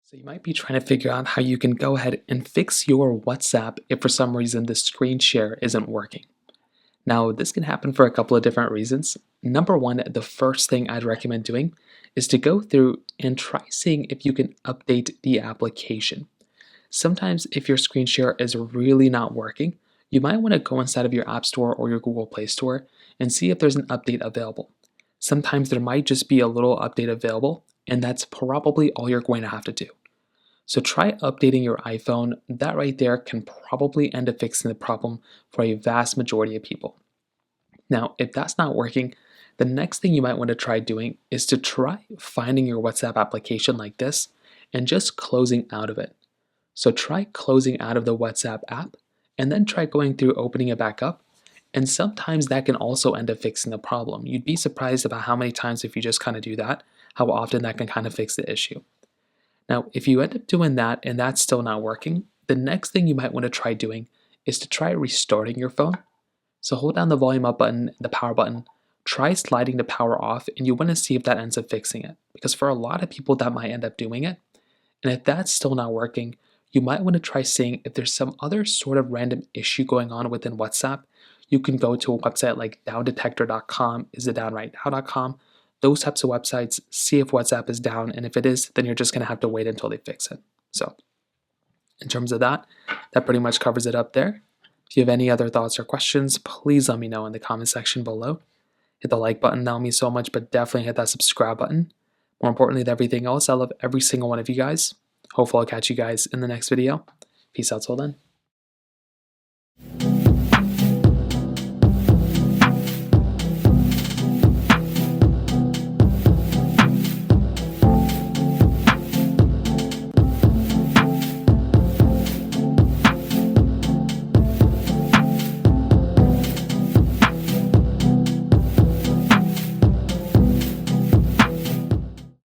So you might be trying to figure out how you can go ahead and fix your WhatsApp if for some reason the screen share isn't working. Now, this can happen for a couple of different reasons. Number one, the first thing I'd recommend doing is to go through and try seeing if you can update the application. Sometimes if your screen share is really not working, you might want to go inside of your App Store or your Google Play Store and see if there's an update available. Sometimes there might just be a little update available, and that's probably all you're going to have to do. So try updating your iPhone. That right there can probably end up fixing the problem for a vast majority of people. Now, if that's not working, the next thing you might want to try doing is to try finding your WhatsApp application like this and just closing out of it. So try closing out of the WhatsApp app and then try going through opening it back up. And sometimes that can also end up fixing the problem. You'd be surprised about how many times if you just kind of do that, how often that can kind of fix the issue. Now, if you end up doing that and that's still not working, the next thing you might want to try doing is to try restarting your phone. So hold down the volume up button, the power button, try sliding the power off, and you want to see if that ends up fixing it. Because for a lot of people, that might end up doing it. And if that's still not working, you might want to try seeing if there's some other sort of random issue going on within WhatsApp. You can go to a website like downdetector.com, isitdownrightnow.com, those types of websites, see if WhatsApp is down, and if it is, then you're just going to have to wait until they fix it. So in terms of that, that pretty much covers it up there. If you have any other thoughts or questions, please let me know in the comment section below. Hit the like button, that'll mean so much, but definitely hit that subscribe button. More importantly than everything else, I love every single one of you guys. Hopefully I'll catch you guys in the next video. Peace out till then.